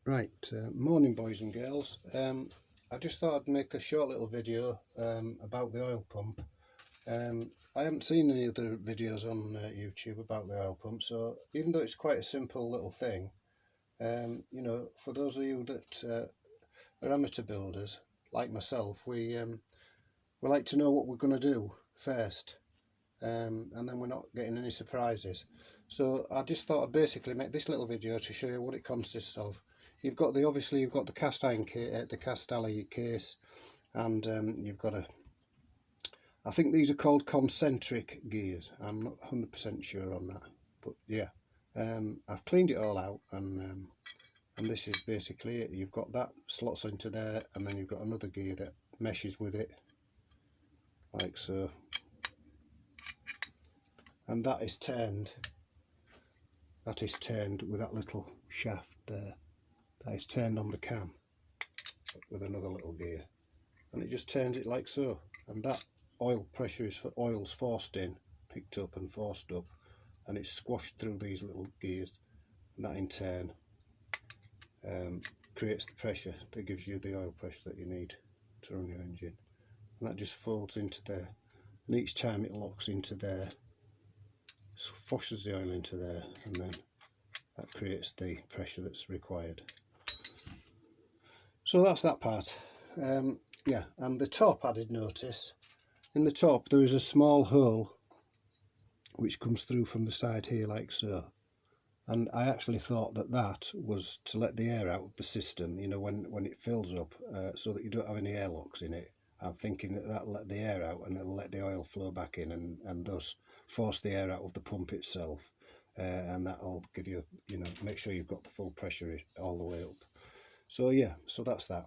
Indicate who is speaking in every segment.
Speaker 1: Right, morning boys and girls. I just thought I'd make a short little video about the oil pump. I haven't seen any other videos on YouTube about the oil pump, so even though it's quite a simple little thing, you know, for those of you that are amateur builders like myself, we like to know what we're going to do first, and then we're not getting any surprises. So I just thought I'd basically make this little video to show you what it consists of. Obviously you've got the cast iron case, the cast alloy case, and you've got I think these are called concentric gears. I'm not 100% sure on that, but yeah, I've cleaned it all out, and this is basically it. You've got that slots into there, and then you've got another gear that meshes with it, like so, and that is turned. That is turned with that little shaft there. That is turned on the cam with another little gear, and it just turns it like so, and that oil pressure is for oil's forced in, picked up and forced up, and it's squashed through these little gears, and that in turn creates the pressure that gives you the oil pressure that you need to run your engine, and that just folds into there, and each time it locks into there, flushes the oil into there, and then that creates the pressure that's required. So that's that part. Yeah, and the top, I did notice, in the top there is a small hole which comes through from the side here like so, and I actually thought that that was to let the air out of the system, you know, when it fills up, so that you don't have any airlocks in it. I'm thinking that that'll let the air out and it'll let the oil flow back in, and thus force the air out of the pump itself, and that'll give you, you know, make sure you've got the full pressure all the way up. So yeah, so that's that.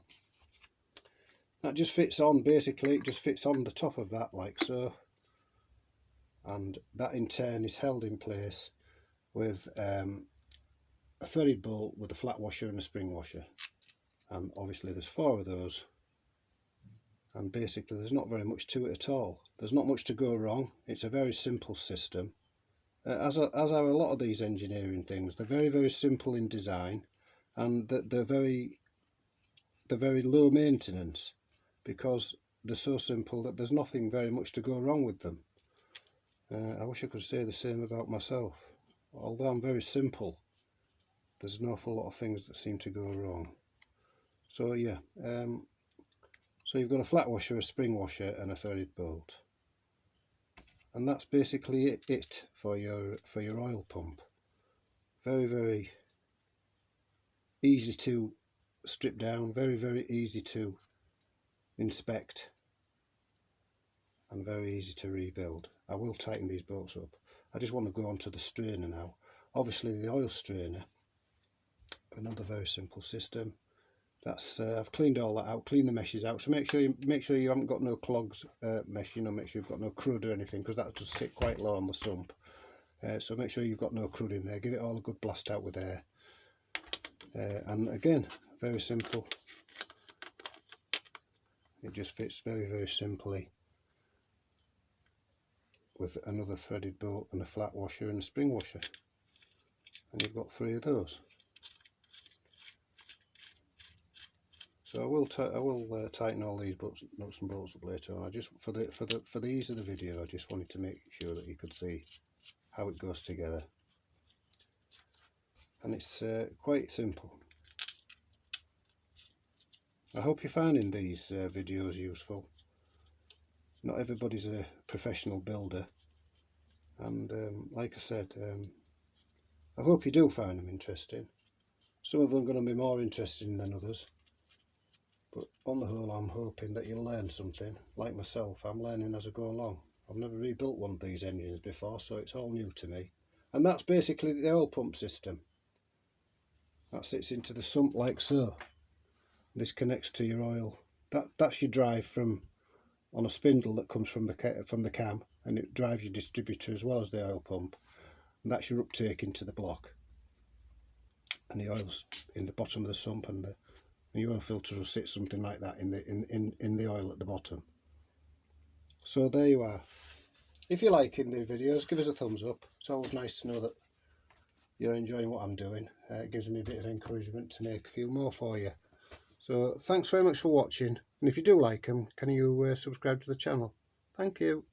Speaker 1: That just fits on, basically it just fits on the top of that like so, and that in turn is held in place with a threaded bolt with a flat washer and a spring washer, and obviously there's 4 of those, and basically there's not very much to it at all. There's not much to go wrong. It's a very simple system, as are a lot of these engineering things. They're very, very simple in design, and they're very low maintenance, because they're so simple that there's nothing very much to go wrong with them. I wish I could say the same about myself. Although I'm very simple, there's an awful lot of things that seem to go wrong. So yeah, so you've got a flat washer, a spring washer, and a threaded bolt, and that's basically it for your oil pump. Very, very easy to strip down, very, very easy to inspect, and very easy to rebuild. I will tighten these bolts up. I just want to go on to the strainer now. Obviously the oil strainer, another very simple system. That's I've cleaned all that out, cleaned the meshes out, so make sure you haven't got no clogs mesh, you know, make sure you've got no crud or anything, because that does sit quite low on the sump. So make sure you've got no crud in there. Give it all a good blast out with air, and again, very simple. It just fits very, very simply with another threaded bolt and a flat washer and a spring washer, and you've got 3 of those. So I will tighten all these nuts and bolts up later on. I just for the ease of the video, I just wanted to make sure that you could see how it goes together, and it's quite simple. I hope you're finding these videos useful. Not everybody's a professional builder, and like I said, I hope you do find them interesting. Some of them are going to be more interesting than others, but on the whole I'm hoping that you'll learn something. Like myself, I'm learning as I go along. I've never rebuilt one of these engines before, so it's all new to me. And that's basically the oil pump system. That sits into the sump like so. This connects to your oil. That's your drive on a spindle that comes from the cam, and it drives your distributor as well as the oil pump, and that's your uptake into the block, and the oil's in the bottom of the sump, and the oil filter will sit something like that in the oil at the bottom. So there you are. If you're liking the videos, give us a thumbs up. It's always nice to know that you're enjoying what I'm doing. It gives me a bit of encouragement to make a few more for you. So thanks very much for watching, and if you do like them, can you subscribe to the channel? Thank you.